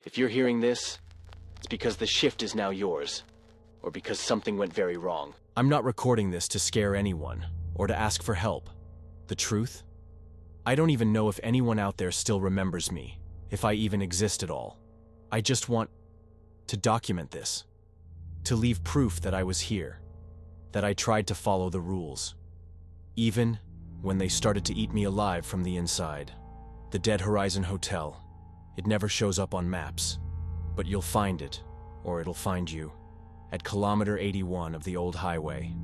If you're hearing this, it's because the shift is now yours, or because something went very wrong. I'm not recording this to scare anyone, or to ask for help. The truth? I don't even know if anyone out there still remembers me, if I even exist at all. I just want to document this, to leave proof that I was here, that I tried to follow the rules. Even when they started to eat me alive from the inside. The Dead Horizon Hotel. It never shows up on maps, but you'll find it, or it'll find you, at kilometer 81 of the old highway.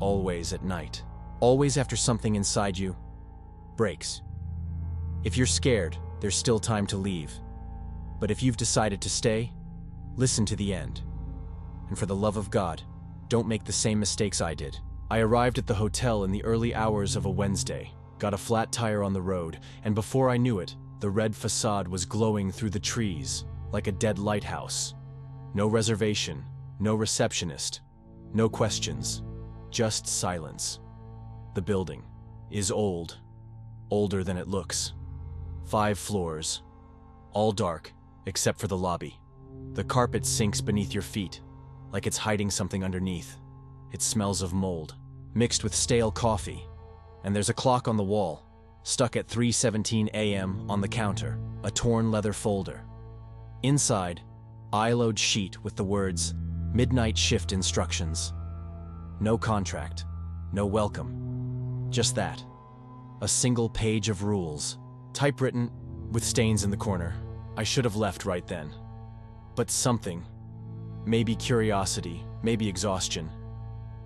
Always at night. Always after something inside you breaks. If you're scared, there's still time to leave. But if you've decided to stay, listen to the end. And for the love of God, don't make the same mistakes I did. I arrived at the hotel in the early hours of a Wednesday, got a flat tire on the road, and before I knew it, the red facade was glowing through the trees like a dead lighthouse. No reservation, no receptionist, no questions, just silence. The building is old, older than it looks. 5 floors, all dark except for the lobby. The carpet sinks beneath your feet, like it's hiding something underneath. It smells of mold, mixed with stale coffee, and there's a clock on the wall, stuck at 3:17 a.m. on the counter, a torn leather folder. Inside, I-load sheet with the words, "Midnight shift instructions." No contract, no welcome, just that. A single page of rules, typewritten with stains in the corner. I should have left right then. But something, maybe curiosity, maybe exhaustion,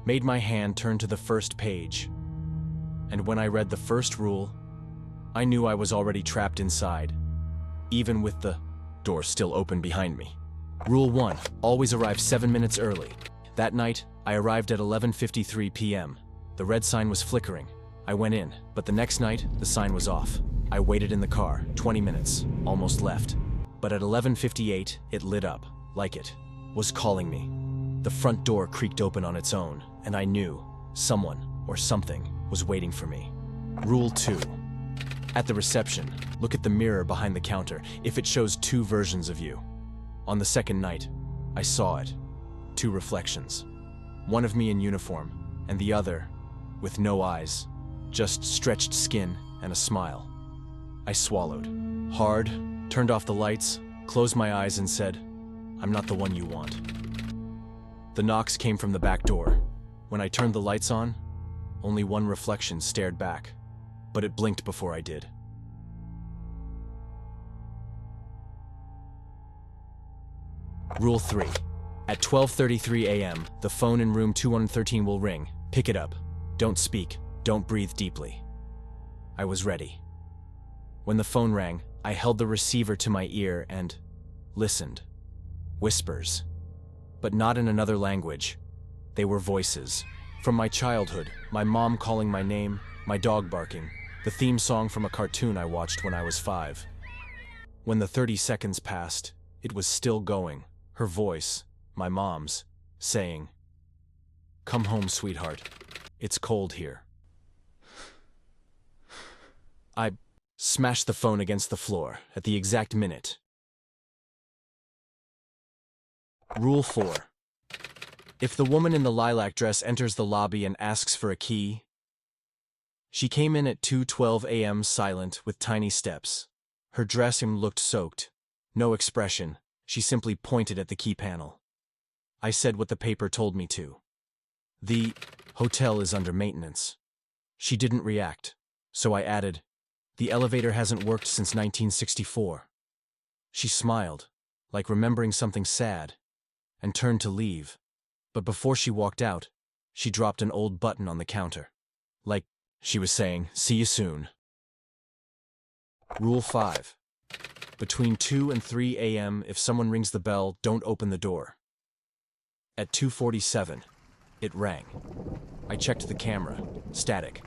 made my hand turn to the first page. And when I read the first rule, I knew I was already trapped inside, even with the door still open behind me. Rule 1, always arrive 7 minutes early. That night, I arrived at 11:53 p.m. The red sign was flickering. I went in, but the next night, the sign was off. I waited in the car, 20 minutes, almost left. But at 11:58, it lit up, like it was calling me. The front door creaked open on its own, and I knew someone or something was waiting for me. Rule 2. At the reception, look at the mirror behind the counter if it shows 2 versions of you. On the second night, I saw it. 2 reflections. One of me in uniform, and the other with no eyes, just stretched skin and a smile. I swallowed hard, turned off the lights, closed my eyes and said, "I'm not the one you want." The knocks came from the back door. When I turned the lights on, only one reflection stared back, but it blinked before I did. Rule 3. At 12:33 a.m., the phone in room 213 will ring. Pick it up. Don't speak. Don't breathe deeply. I was ready. When the phone rang, I held the receiver to my ear and listened. Whispers. But not in another language. They were voices. From my childhood, my mom calling my name, my dog barking, the theme song from a cartoon I watched when I was 5. When the 30 seconds passed, it was still going. Her voice, my mom's, saying, "Come home, sweetheart. It's cold here." I smashed the phone against the floor at the exact minute. Rule 4. If the woman in the lilac dress enters the lobby and asks for a key, she came in at 2:12 a.m. silent with tiny steps. Her dressing looked soaked. No expression. She simply pointed at the key panel. I said what the paper told me to. The hotel is under maintenance. She didn't react, so I added, "The elevator hasn't worked since 1964. She smiled, like remembering something sad, and turned to leave. But before she walked out, she dropped an old button on the counter. Like she was saying, "See you soon." Rule 5. Between 2 and 3 a.m., if someone rings the bell, don't open the door. At 2:47, it rang. I checked the camera, static.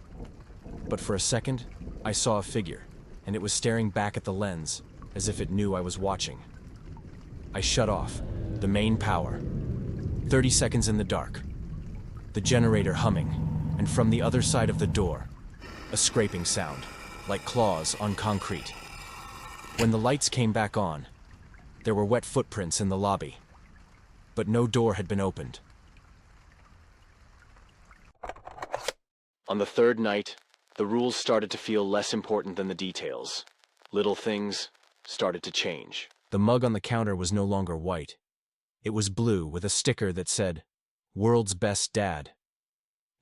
But for a second, I saw a figure, and it was staring back at the lens, as if it knew I was watching. I shut off the main power. 30 seconds in the dark. The generator humming, and from the other side of the door, a scraping sound, like claws on concrete. When the lights came back on, There were wet footprints in the lobby, but no door had been opened. On the third night, the rules started to feel less important than the details. Little things started to change. The mug on the counter was no longer white. It was blue with a sticker that said, "World's Best Dad."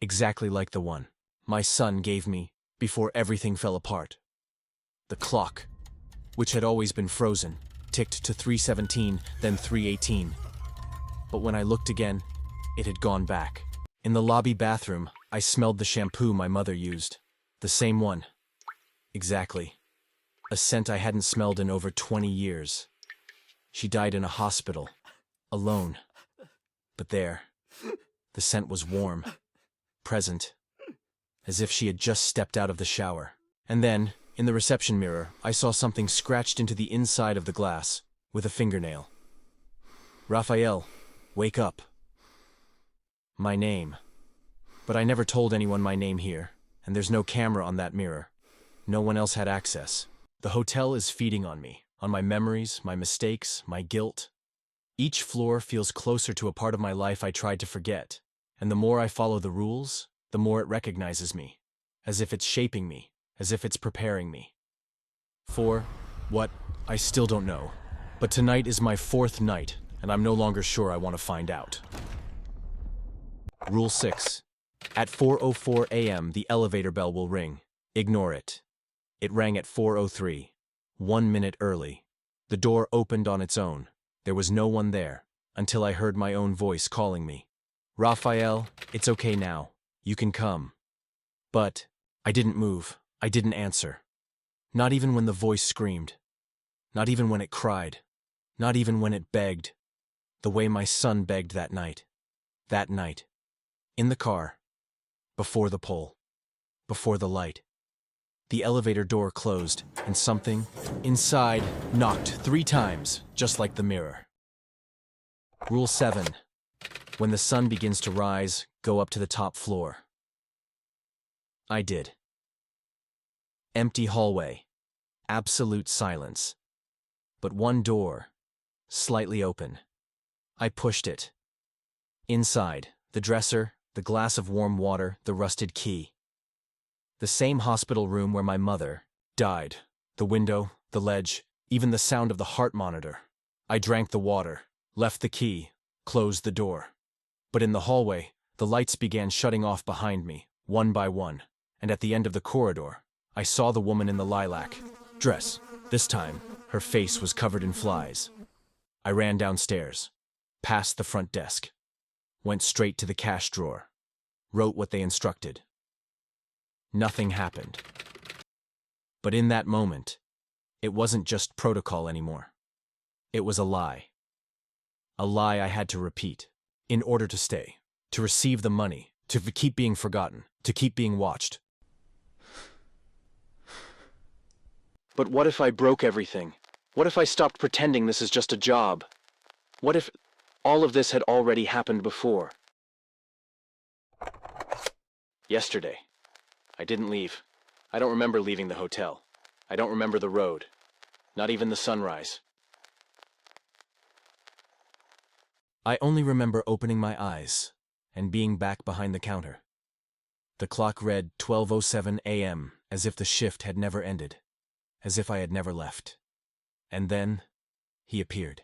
Exactly like the one my son gave me before everything fell apart. The clock, which had always been frozen, ticked to 3:17, then 3:18. But when I looked again, it had gone back. In the lobby bathroom, I smelled the shampoo my mother used. The same one. Exactly. A scent I hadn't smelled in over 20 years. She died in a hospital, alone. But there, the scent was warm, present, as if she had just stepped out of the shower. And then, in the reception mirror, I saw something scratched into the inside of the glass with a fingernail. "Rafael, wake up." My name. But I never told anyone my name here, and there's no camera on that mirror. No one else had access. The hotel is feeding on me, on my memories, my mistakes, my guilt. Each floor feels closer to a part of my life I tried to forget, and the more I follow the rules, the more it recognizes me, as if it's shaping me, as if it's preparing me. For what? I still don't know. But tonight is my 4th night, and I'm no longer sure I want to find out. Rule 6. At 4:04 a.m., the elevator bell will ring. Ignore it. It rang at 4:03, 1 minute early. The door opened on its own. There was no one there, until I heard my own voice calling me. "Rafael, it's okay now. You can come." But I didn't move. I didn't answer. Not even when the voice screamed. Not even when it cried. Not even when it begged. The way my son begged that night. That night. In the car. Before the pole. Before the light. The elevator door closed, and something inside knocked 3 times, just like the mirror. Rule 7. When the sun begins to rise, go up to the top floor. I did. Empty hallway. Absolute silence. But one door, slightly open. I pushed it. Inside, the dresser, the glass of warm water, the rusted key. The same hospital room where my mother died. The window, the ledge, even the sound of the heart monitor. I drank the water, left the key, closed the door. But in the hallway, the lights began shutting off behind me, one by one, and at the end of the corridor, I saw the woman in the lilac dress. This time, her face was covered in flies. I ran downstairs, past the front desk, went straight to the cash drawer, wrote what they instructed. Nothing happened. But in that moment, it wasn't just protocol anymore. It was a lie. A lie I had to repeat, in order to stay, to receive the money, to keep being forgotten, to keep being watched. But what if I broke everything? What if I stopped pretending this is just a job? What if all of this had already happened before? Yesterday. I didn't leave. I don't remember leaving the hotel. I don't remember the road. Not even the sunrise. I only remember opening my eyes and being back behind the counter. The clock read 12:07 a.m. as if the shift had never ended, as if I had never left. And then, he appeared.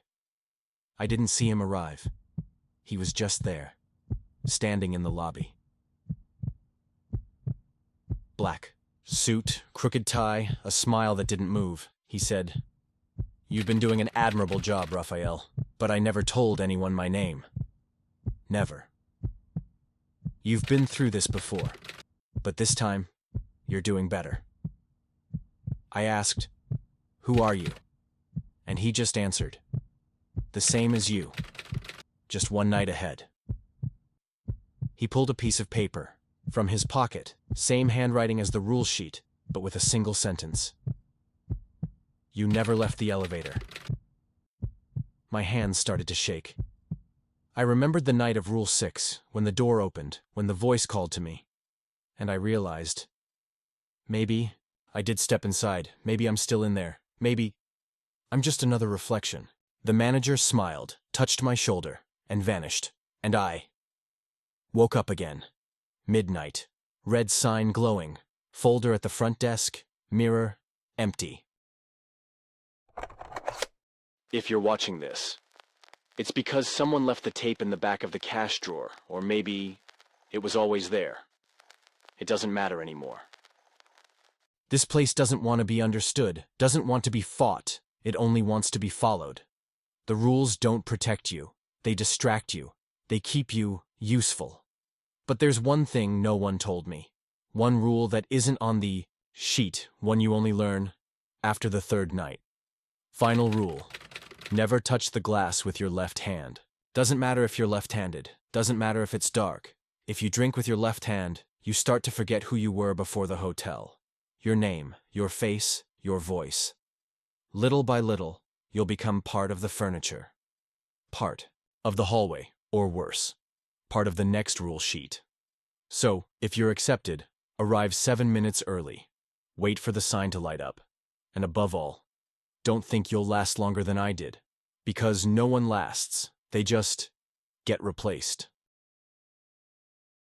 I didn't see him arrive. He was just there, standing in the lobby. Black suit, crooked tie, a smile that didn't move. He said, "You've been doing an admirable job, Rafael, but I never told anyone my name. Never. You've been through this before, but this time, you're doing better." I asked, "Who are you?" And he just answered, "The same as you, just one night ahead." He pulled a piece of paper from his pocket, same handwriting as the rule sheet, but with a single sentence. "You never left the elevator." My hands started to shake. I remembered the night of Rule 6, when the door opened, when the voice called to me, and I realized, maybe I did step inside, maybe I'm still in there, maybe I'm just another reflection. The manager smiled, touched my shoulder, and vanished. And I woke up again. Midnight. Red sign glowing. Folder at the front desk. Mirror empty. If you're watching this, it's because someone left the tape in the back of the cash drawer, or maybe it was always there. It doesn't matter anymore. This place doesn't want to be understood, doesn't want to be fought. It only wants to be followed. The rules don't protect you. They distract you. They keep you useful. But there's one thing no one told me. One rule that isn't on the sheet, one you only learn after the third night. Final rule. Never touch the glass with your left hand. Doesn't matter if you're left-handed. Doesn't matter if it's dark. If you drink with your left hand, you start to forget who you were before the hotel. Your name, your face, your voice. Little by little, you'll become part of the furniture. Part of the hallway, or worse, part of the next rule sheet. So, if you're accepted, arrive 7 minutes early. Wait for the sign to light up. And above all, don't think you'll last longer than I did. Because no one lasts. They just get replaced.